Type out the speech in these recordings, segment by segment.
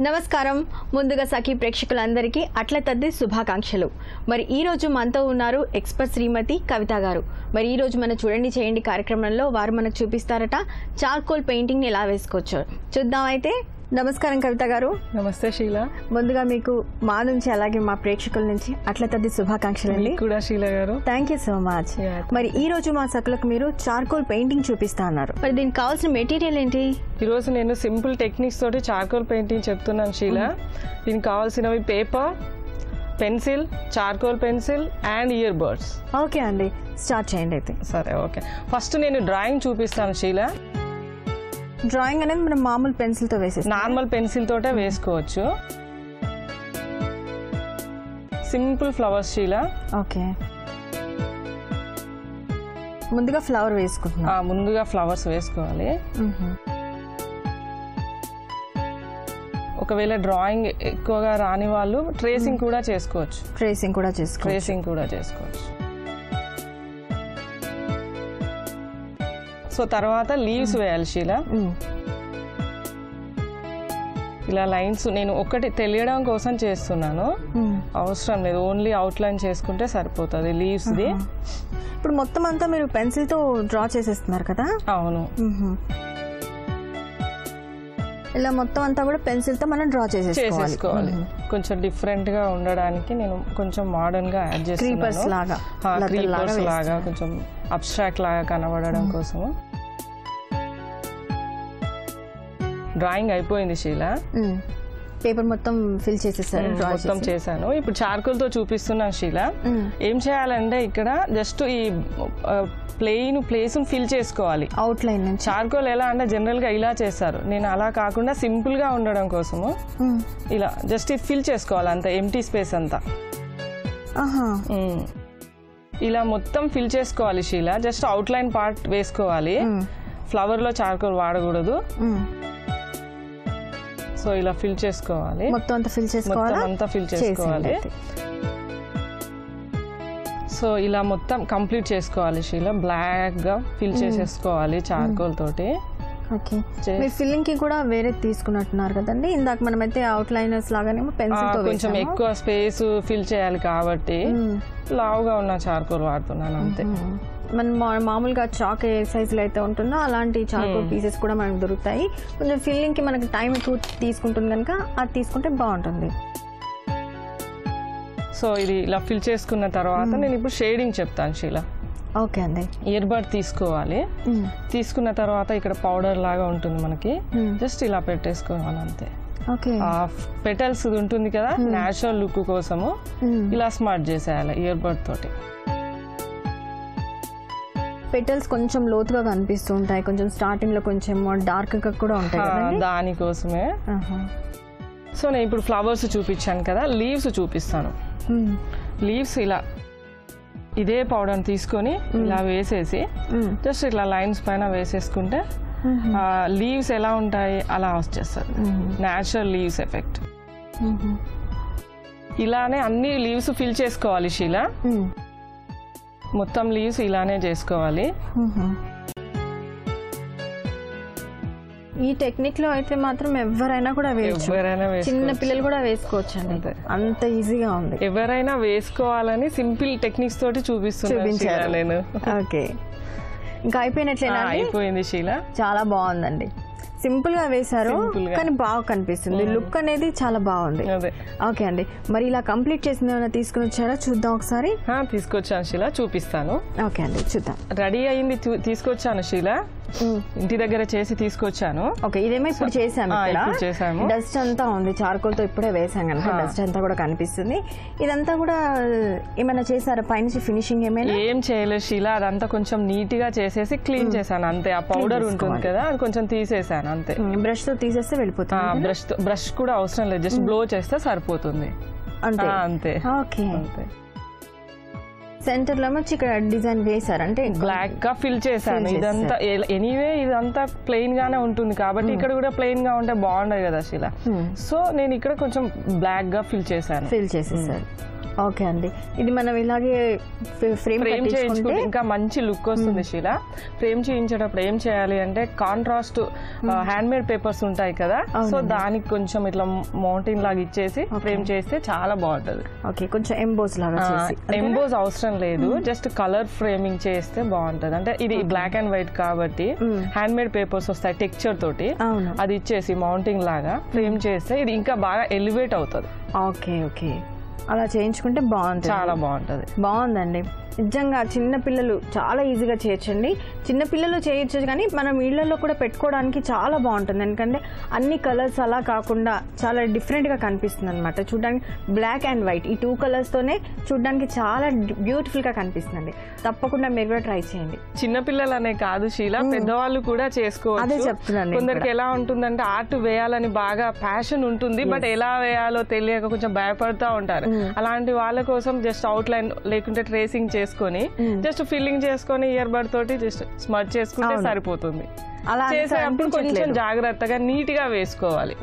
నమస్కారం. ముందుగా సఖీ ప్రేక్షకులందరికీ అట్ల తద్ది శుభాకాంక్షలు. మరి ఈ రోజు మనతో ఉన్నారు ఎక్స్పర్ట్ శ్రీమతి కవిత గారు. మరి ఈ రోజు మన చూడండి చేయండి కార్యక్రమంలో వారు మనకు చూపిస్తారట చార్కోల్ పెయింటింగ్ ని ఎలా వేసుకోవచ్చు. చూద్దాం అయితే. నమస్కారం కవిత గారు. నమస్తే శీల. ముందుగా మీకు మా నుంచి అలాగే మా ప్రేక్షకుల నుంచి అట్ల తద్ది శుభాకాంక్షలు అండి. కూడా శీల గారు. Thank you so much. మరి ఈ రోజు మా సకులకు మీరు చార్కోల్ పెయింటింగ్ చూపిస్తా అన్నారు. మరి దీనికి కావాల్సిన మెటీరియల్ ఏంటి? ఈ రోజు నేను సింపుల్ టెక్నిక్స్ తోటి చార్కోల్ పెయింటింగ్ చెప్తున్నాను శీల. దీనికి కావాల్సినవి paper, pencil, charcoal pencil and ear buds. Okay అండి, స్టార్ట్ చేయండి అయితే. సరే, ఓకే. ఫస్ట్ నేను డ్రాయింగ్ చూపిస్తాను శీల. డ్రాయింగ్ అనేది మనం మామూలు పెన్సిల్ తో వేసేస్తాం. నార్మల్ పెన్సిల్ తోటే వేసుకోవచ్చు. సింపుల్ ఫ్లవర్స్ శీల. ఓకే, ముందుగా ఫ్లవర్ వేసుకుంటున్నా. ముందుగా ఫ్లవర్స్ వేసుకోవాలి. ఒకవేళ డ్రాయింగ్ ఎక్కువగా రాని వాళ్ళు ట్రేసింగ్ కూడా చేసుకోవచ్చు. ట్రేసింగ్ కూడా చేసుకోవచ్చు. సో తర్వాత లీవ్స్ వేయాలి శీల. ఇలా లైన్స్ నేను ఒకటి తెలియడం కోసం చేస్తున్నాను, అవసరం లేదు. ఓన్లీ అవుట్ లైన్ చేసుకుంటే సరిపోతుంది లీవ్స్ ది. ఇప్పుడు మొత్తం అంతా మీరు పెన్సిల్ తో డ్రా చేసేస్తున్నారు కదా? అవును. ఇలా మొత్తం అంతా కూడా పెన్సిల్ తో మనం డ్రా చేసేసుకోవాలి. కొంచెం డిఫరెంట్ గా ఉండడానికి నేను కొంచెం మోడర్న్ గా యాడ్ చేస్తున్నాను. క్రీపర్స్ లాగా కొంచెం అబ్స్ట్రాక్ట్ లాగా కనబడడం కోసము. డ్రాయింగ్ అయిపోయింది శీల. పేపర్ మొత్తం ఫిల్ చేసేసారు. మొత్తం చేశాను. ఇప్పుడు చార్కోల్ తో చూపిస్తున్నాను శీల. ఏం చేయాలంటే ఇక్కడ జస్ట్ ఈ ప్లెయిన్ ప్లేస్ ఫిల్ చేసుకోవాలి అవుట్ లైన్ నుంచి. చార్కోల్ ఎలా అంటే జనరల్ గా ఇలా చేస్తారు, నేను అలా కాకుండా సింపుల్ గా ఉండడం కోసము ఇలా జస్ట్ ఇది ఫిల్ చేసుకోవాలి అంత ఎంటీ స్పేస్ అంతా. ఇలా మొత్తం ఫిల్ చేసుకోవాలి శీల. జస్ట్ అవుట్ లైన్ పార్ట్ వేసుకోవాలి. ఫ్లవర్ లో చార్కోల్ వాడకూడదు. సో ఇలా ఫిల్ చేసుకోవాలి. మొత్తం అంతా ఫిల్ చేసుకోవాలి. సో ఇలా మొత్తం కంప్లీట్ చేసుకోవాలి శీల. బ్లాక్ గా ఫిల్ చేసేసుకోవాలి చార్కోల్ తోటి. ఫిల్లింగ్ కి కూడా వేరే తీసుకున్నట్టున్నారు కదండి. ఇందాక మనమైతే అవుట్ లైనర్స్ లాగానే పెన్సిల్ తో కొంచెం ఎక్కువ స్పేస్ ఫిల్ చేయాలి కాబట్టి లావుగా ఉన్న చార్కోల్ వాడుతున్నాను అంతే. మనం మామూలుగా చాక్ ఏ సైజ్ లో అయితే ఉంటుందో అలాంటి చార్కోల్ పీసెస్ కూడా మనకు దొరుకుతాయి. కొంచెం ఫిల్లింగ్ కి మనకి టైం ఎక్కువ తీసుకుంటుంది కనుక అది తీసుకుంటే బాగుంటుంది. సో ఇది ఇలా ఫిల్ చేసుకున్న తర్వాత నేను ఇప్పుడు షేడింగ్ చెప్తాను శీల. ఓకే అండి. ఇయర్ బడ్ తీసుకోవాలి. తీసుకున్న తర్వాత ఇక్కడ పౌడర్ లాగా ఉంటుంది మనకి, జస్ట్ ఇలా పెట్టేసుకోవాలి అంతే. పెటల్స్ ఉంటుంది కదా, నేచురల్ లుక్ కోసము ఇలా స్మార్ట్ చేసేయాలి ఇయర్ బడ్ తోటి. పెటల్స్ కొంచెం లోతుగా కనిపిస్తూ ఉంటాయి, కొంచెం స్టార్టింగ్ లో కొంచెం డార్క్ గా కూడా ఉంటాయి, దానికోసమే. సో నేను ఇప్పుడు ఫ్లవర్స్ చూపించాను కదా, లీవ్స్ చూపిస్తాను. లీవ్స్ ఇలా ఇదే పౌడర్ తీసుకొని ఇలా వేసేసి జస్ట్ ఇట్లా లైన్స్ పైన వేసేసుకుంటే లీవ్స్ ఎలా ఉంటాయి అలా వచ్చేస్తుంది, న్యాచురల్ లీవ్స్ ఎఫెక్ట్. ఇలానే అన్ని లీవ్స్ ఫిల్ చేసుకోవాలి శీల. మొత్తం లీవ్స్ ఇలానే చేసుకోవాలి. ఈ టెక్నిక్ లో అయితే మాత్రం ఎవరైనా కూడా వేయచ్చు, చిన్న పిల్లలు కూడా వేసుకోవచ్చు అండి, అంత ఈజీగా ఉంది. ఎవరైనా వేసుకోవాలని సింపుల్ టెక్నిక్స్ తోటి చూపిస్తున్నాను నేను. ఓకే, ఇంకా అయిపోయినట్లేనా? అయిపోయింది శీల. చాలా బాగుందండి. సింపుల్ గా వేశారు కానీ బాగా కనిపిస్తుంది, లుక్ అనేది చాలా బాగుంది. ఓకే అండి, మరి ఇలా కంప్లీట్ చేసింది ఏమైనా తీసుకుని వచ్చారా? చూద్దాం ఒకసారి. తీసుకొచ్చాను శీల, చూపిస్తాను. ఓకే అండి, చూద్దాం. రెడీ అయింది తీసుకొచ్చాను శీల, ఇంటి దగ్గర చేసి తీసుకొచ్చాను. ఓకే, ఇదేమో ఇప్పుడు చేసాము. డస్ట్ అంతా ఉంది, చార్కోల్ తో ఇప్పుడే వేసాం కనుక డస్ట్ అంతా కూడా కనిపిస్తుంది. ఇదంతా కూడా ఏమైనా చేశారా పైనుంచి ఫినిషింగ్? ఏమైనా ఏం చేయలేదు శీల, అదంతా కొంచెం నీట్ గా చేసేసి క్లీన్ చేశాను అంతే. ఆ పౌడర్ ఉంటుంది కదా, అది కొంచెం తీసేసాను అంతే. బ్రష్ తో తీసేస్తే వెళ్ళిపోతుంది. బ్రష్ కూడా అవసరం లేదు, జస్ట్ బ్లో చేస్తే సరిపోతుంది అంతే. ఓకే, సెంటర్ లో వచ్చి ఇక్కడ డిజైన్ వేసారు అంటే బ్లాక్ గా ఫిల్ చేశాను. ఇదంతా ఎనీవే ఇదంతా ప్లెయిన్ గానే ఉంటుంది కాబట్టి ఇక్కడ కూడా ప్లెయిన్ గా ఉంటే బాగుండదు కదా శీల. సో నేను ఇక్కడ కొంచెం బ్లాక్ గా ఫిల్ చేశాను. ఫిల్ చేసేసారు. ఓకే అండి, ఇది మనం ఇలాగే ఫ్రేమ్ చేయించుకుంటే ఇంకా మంచి లుక్ వస్తుంది శీల. ఫ్రేమ్ చేయించేటప్పుడు ఏం చేయాలి అంటే కాంట్రాస్ట్ హ్యాండ్ మేడ్ పేపర్స్ ఉంటాయి కదా, సో దానికి కొంచెం ఇట్లా మౌంటైన్ లాగా ఇచ్చేసి ఫ్రేమ్ చేస్తే చాలా బాగుంటది. ఓకే, కొంచెం ఎంబోస్ లాగా ఎంబోస్ అవసరం లేదు, జస్ట్ కలర్ ఫ్రేమింగ్ చేస్తే బాగుంటది. అంటే ఇది బ్లాక్ అండ్ వైట్ కాబట్టి హ్యాండ్ మేడ్ పేపర్స్ వస్తాయి టెక్స్చర్ తోటి, అది ఇచ్చేసి మౌంటింగ్ లాగా ఫ్రేమ్ చేస్తే ఇది ఇంకా బాగా ఎలివేట్ అవుతుంది. ఓకే ఓకే, అలా చేయించుకుంటే బాగుంటుంది, చాలా బాగుంటుంది. బాగుందండి. నిజంగా చిన్నపిల్లలు చాలా ఈజీగా చేయొచ్చండి. చిన్నపిల్లలు చేయొచ్చు, కానీ మనం ఇళ్లలో కూడా పెట్టుకోవడానికి చాలా బాగుంటుంది. ఎందుకంటే అన్ని కలర్స్ అలా కాకుండా చాలా డిఫరెంట్గా కనిపిస్తుంది అనమాట. చూడడానికి బ్లాక్ అండ్ వైట్ ఈ 2 కలర్స్తోనే చూడడానికి చాలా బ్యూటిఫుల్గా కనిపిస్తుందండి. తప్పకుండా మీరు కూడా ట్రై చేయండి. చిన్నపిల్లలనే కాదు శీల, పెద్దవాళ్ళు కూడా చేసుకోవచ్చు. అదే చెప్తున్నాను. కొందరికి ఎలా ఉంటుందంటే ఆర్ట్ వేయాలని బాగా ప్యాషన్ ఉంటుంది, బట్ ఎలా వేయాలో తెలియక కొంచెం భయపడుతూ ఉంటారు. అలాంటి వాళ్ళ కోసం జస్ట్ అవుట్ లైన్ లేకుంటే ట్రేసింగ్ చేసుకొని జస్ట్ ఫిల్లింగ్ చేసుకొని ఇయర్ బడ్ తోటి జస్ట్ స్మర్చ్ చేసుకుంటే సరిపోతుంది. చేసేటప్పుడు కొంచెం జాగ్రత్తగా నీట్ గా వేసుకోవాలి.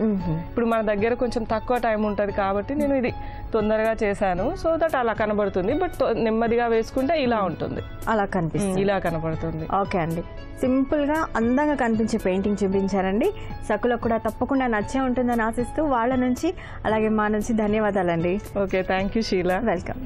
ఇప్పుడు మన దగ్గర కొంచెం తక్కువ టైం ఉంటది కాబట్టి నేను ఇది తొందరగా చేశాను, సో దట్ అలా కనబడుతుంది. బట్ నెమ్మదిగా వేసుకుంటే ఇలా ఉంటుంది, అలా కనిపిస్తుంది, ఇలా కనబడుతుంది. ఓకే అండి, సింపుల్ గా అందంగా కనిపించే పెయింటింగ్ చూపించారండి. సకులకు కూడా తప్పకుండా నచ్చే ఉంటుందని ఆశిస్తూ వాళ్ళ నుంచి అలాగే మా నుంచి ధన్యవాదాలండి. Okay, thank you Sheela. Welcome.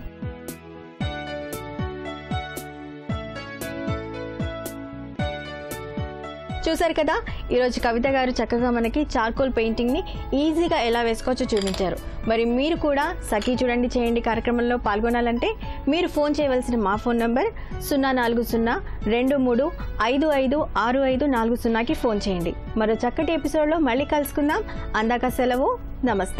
చూసారు కదా, ఈరోజు కవిత గారు చక్కగా మనకి చార్కోల్ పెయింటింగ్ని ఈజీగా ఎలా వేసుకోవచ్చో చూపించారు. మరి మీరు కూడా సఖీ చూడండి చేయండి కార్యక్రమంలో పాల్గొనాలంటే మీరు ఫోన్ చేయవలసిన మా ఫోన్ నంబర్ 04023255654 ఫోన్ చేయండి. మరో చక్కటి ఎపిసోడ్లో మళ్ళీ కలుసుకుందాం. అందాక సెలవు, నమస్తే.